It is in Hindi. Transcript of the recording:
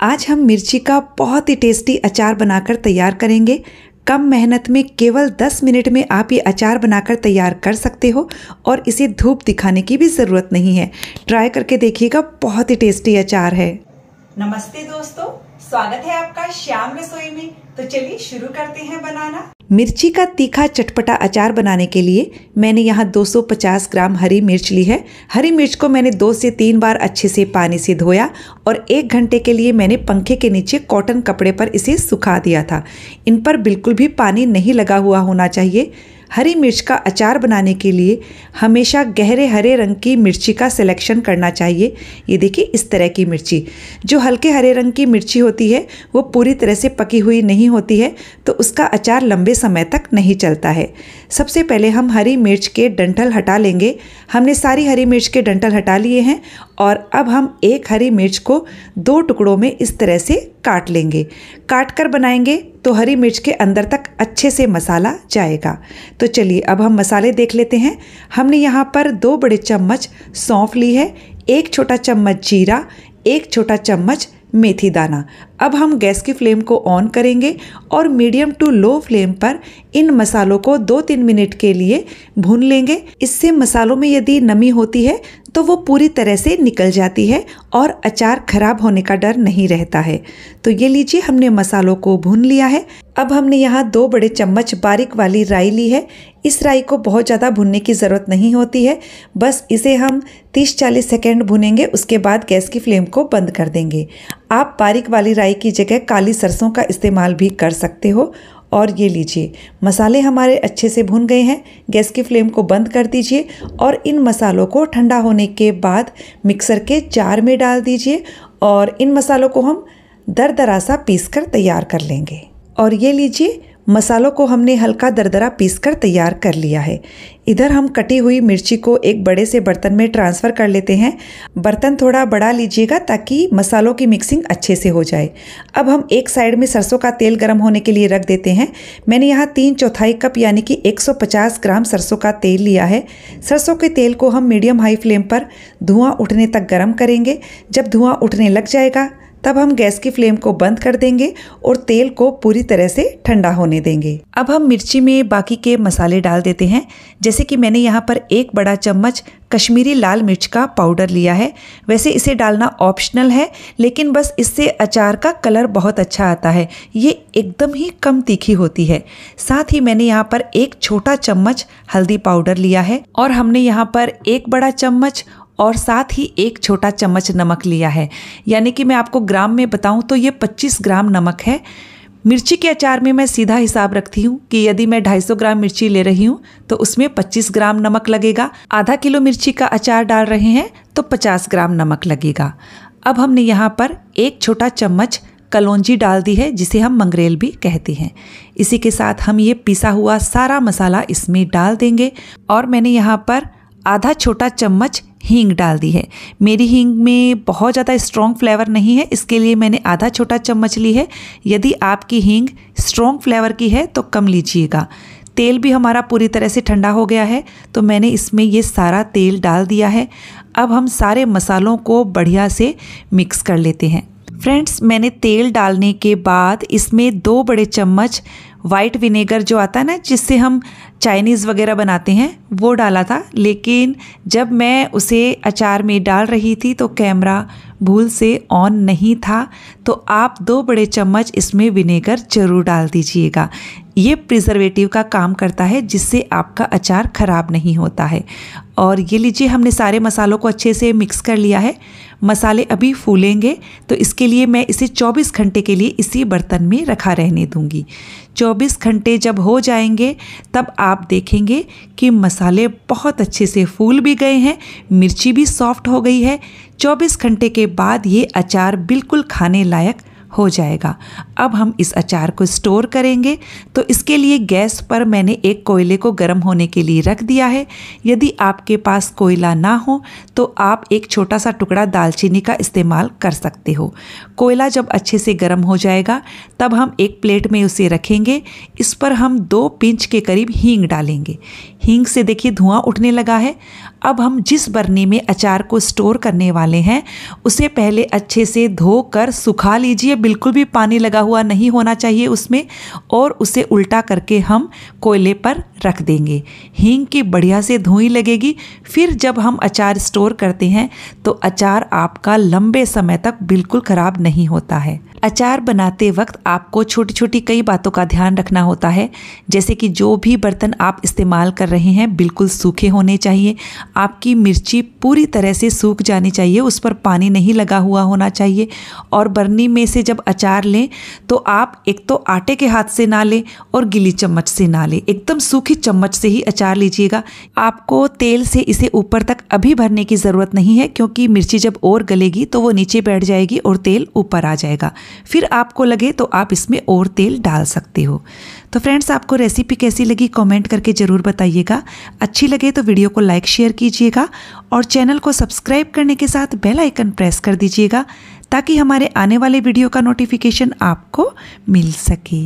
आज हम मिर्ची का बहुत ही टेस्टी अचार बनाकर तैयार करेंगे। कम मेहनत में केवल 10 मिनट में आप ये अचार बनाकर तैयार कर सकते हो और इसे धूप दिखाने की भी ज़रूरत नहीं है। ट्राई करके देखिएगा, बहुत ही टेस्टी अचार है। नमस्ते दोस्तों, स्वागत है आपका श्याम रसोई में। तो चलिए शुरू करते हैं बनाना। मिर्ची का तीखा चटपटा अचार बनाने के लिए मैंने यहाँ 250 ग्राम हरी मिर्च ली है। हरी मिर्च को मैंने 2 से 3 बार अच्छे से पानी से धोया और 1 घंटे के लिए मैंने पंखे के नीचे कॉटन कपड़े पर इसे सुखा दिया था। इन पर बिल्कुल भी पानी नहीं लगा हुआ होना चाहिए। हरी मिर्च का अचार बनाने के लिए हमेशा गहरे हरे रंग की मिर्ची का सिलेक्शन करना चाहिए। ये देखिए, इस तरह की मिर्ची, जो हल्के हरे रंग की मिर्ची होती है वो पूरी तरह से पकी हुई नहीं होती है, तो उसका अचार लंबे समय तक नहीं चलता है। सबसे पहले हम हरी मिर्च के डंठल हटा लेंगे। हमने सारी हरी मिर्च के डंठल हटा लिए हैं और अब हम एक हरी मिर्च को 2 टुकड़ों में इस तरह से काट लेंगे। काट कर बनाएंगे तो हरी मिर्च के अंदर तक अच्छे से मसाला जाएगा। तो चलिए अब हम मसाले देख लेते हैं। हमने यहाँ पर 2 बड़े चम्मच सौंफ ली है, 1 छोटा चम्मच जीरा, 1 छोटा चम्मच मेथी दाना। अब हम गैस की फ्लेम को ऑन करेंगे और मीडियम टू लो फ्लेम पर इन मसालों को 2-3 मिनट के लिए भून लेंगे। इससे मसालों में यदि नमी होती है तो वो पूरी तरह से निकल जाती है और अचार खराब होने का डर नहीं रहता है। तो ये लीजिए, हमने मसालों को भून लिया है। अब हमने यहाँ 2 बड़े चम्मच बारीक वाली राई ली है। इस राई को बहुत ज़्यादा भूनने की ज़रूरत नहीं होती है, बस इसे हम 30-40 सेकेंड भूनेंगे, उसके बाद गैस की फ्लेम को बंद कर देंगे। आप बारीक वाली राई की जगह काली सरसों का इस्तेमाल भी कर सकते हो। और ये लीजिए, मसाले हमारे अच्छे से भुन गए हैं। गैस की फ्लेम को बंद कर दीजिए और इन मसालों को ठंडा होने के बाद मिक्सर के जार में डाल दीजिए और इन मसालों को हम दरदरा सा पीस कर तैयार कर लेंगे। और ये लीजिए, मसालों को हमने हल्का दरदरा पीस कर तैयार कर लिया है। इधर हम कटी हुई मिर्ची को एक बड़े से बर्तन में ट्रांसफ़र कर लेते हैं। बर्तन थोड़ा बड़ा लीजिएगा ताकि मसालों की मिक्सिंग अच्छे से हो जाए। अब हम एक साइड में सरसों का तेल गर्म होने के लिए रख देते हैं। मैंने यहाँ 3/4 कप यानी कि 150 ग्राम सरसों का तेल लिया है। सरसों के तेल को हम मीडियम हाई फ्लेम पर धुआं उठने तक गर्म करेंगे। जब धुआं उठने लग जाएगा तब हम गैस की फ्लेम को बंद कर देंगे और तेल को पूरी तरह से ठंडा होने देंगे। अब हम मिर्ची में बाकी के मसाले डाल देते हैं। जैसे कि मैंने यहाँ पर 1 बड़ा चम्मच कश्मीरी लाल मिर्च का पाउडर लिया है। वैसे इसे डालना ऑप्शनल है, लेकिन बस इससे अचार का कलर बहुत अच्छा आता है। ये एकदम ही कम तीखी होती है। साथ ही मैंने यहाँ पर 1 छोटा चम्मच हल्दी पाउडर लिया है और हमने यहाँ पर 1 बड़ा चम्मच और साथ ही 1 छोटा चम्मच नमक लिया है। यानी कि मैं आपको ग्राम में बताऊं तो ये 25 ग्राम नमक है। मिर्ची के अचार में मैं सीधा हिसाब रखती हूँ कि यदि मैं 250 ग्राम मिर्ची ले रही हूँ तो उसमें 25 ग्राम नमक लगेगा। आधा किलो मिर्ची का अचार डाल रहे हैं तो 50 ग्राम नमक लगेगा। अब हमने यहाँ पर 1 छोटा चम्मच कलौंजी डाल दी है, जिसे हम मंगरेल भी कहते हैं। इसी के साथ हम ये पिसा हुआ सारा मसाला इसमें डाल देंगे और मैंने यहाँ पर आधा छोटा चम्मच हींग डाल दी है। मेरी हींग में बहुत ज़्यादा स्ट्रॉन्ग फ्लेवर नहीं है, इसके लिए मैंने आधा छोटा चम्मच ली है। यदि आपकी हींग स्ट्रॉन्ग फ्लेवर की है तो कम लीजिएगा। तेल भी हमारा पूरी तरह से ठंडा हो गया है, तो मैंने इसमें ये सारा तेल डाल दिया है। अब हम सारे मसालों को बढ़िया से मिक्स कर लेते हैं। फ्रेंड्स, मैंने तेल डालने के बाद इसमें 2 बड़े चम्मच वाइट विनेगर जो आता है ना, जिससे हम चाइनीज़ वगैरह बनाते हैं, वो डाला था। लेकिन जब मैं उसे अचार में डाल रही थी तो कैमरा भूल से ऑन नहीं था, तो आप 2 बड़े चम्मच इसमें विनेगर ज़रूर डाल दीजिएगा। ये प्रिजर्वेटिव का काम करता है, जिससे आपका अचार ख़राब नहीं होता है। और ये लीजिए, हमने सारे मसालों को अच्छे से मिक्स कर लिया है। मसाले अभी फूलेंगे, तो इसके लिए मैं इसे 24 घंटे के लिए इसी बर्तन में रखा रहने दूंगी। 24 घंटे जब हो जाएंगे तब आप देखेंगे कि मसाले बहुत अच्छे से फूल भी गए हैं, मिर्ची भी सॉफ्ट हो गई है। 24 घंटे के बाद ये अचार बिल्कुल खाने लायक हो जाएगा। अब हम इस अचार को स्टोर करेंगे, तो इसके लिए गैस पर मैंने एक कोयले को गर्म होने के लिए रख दिया है। यदि आपके पास कोयला ना हो तो आप एक छोटा सा टुकड़ा दालचीनी का इस्तेमाल कर सकते हो। कोयला जब अच्छे से गर्म हो जाएगा तब हम एक प्लेट में उसे रखेंगे। इस पर हम 2 पिंच के करीब हींग डालेंगे। हींग से देखिए धुआं उठने लगा है। अब हम जिस बरनी में अचार को स्टोर करने वाले हैं उसे पहले अच्छे से धोकर सुखा लीजिए। बिल्कुल भी पानी लगा हुआ नहीं होना चाहिए उसमें, और उसे उल्टा करके हम कोयले पर रख देंगे। हींग की बढ़िया से धुआं लगेगी। फिर जब हम अचार स्टोर करते हैं तो अचार आपका लंबे समय तक बिल्कुल ख़राब नहीं होता है। अचार बनाते वक्त आपको छोटी छोटी कई बातों का ध्यान रखना होता है, जैसे कि जो भी बर्तन आप इस्तेमाल कर रहे हैं बिल्कुल सूखे होने चाहिए। आपकी मिर्ची पूरी तरह से सूख जानी चाहिए, उस पर पानी नहीं लगा हुआ होना चाहिए। और बरनी में से जब अचार लें तो आप एक तो आटे के हाथ से ना लें और गीली चम्मच से ना लें, एकदम सूखी चम्मच से ही अचार लीजिएगा। आपको तेल से इसे ऊपर तक अभी भरने की ज़रूरत नहीं है, क्योंकि मिर्ची जब और गलेगी तो वो नीचे बैठ जाएगी और तेल ऊपर आ जाएगा। फिर आपको लगे तो आप इसमें और तेल डाल सकते हो। तो फ्रेंड्स, आपको रेसिपी कैसी लगी कमेंट करके ज़रूर बताइएगा। अच्छी लगे तो वीडियो को लाइक शेयर कीजिएगा और चैनल को सब्सक्राइब करने के साथ बेल आइकन प्रेस कर दीजिएगा, ताकि हमारे आने वाले वीडियो का नोटिफिकेशन आपको मिल सके।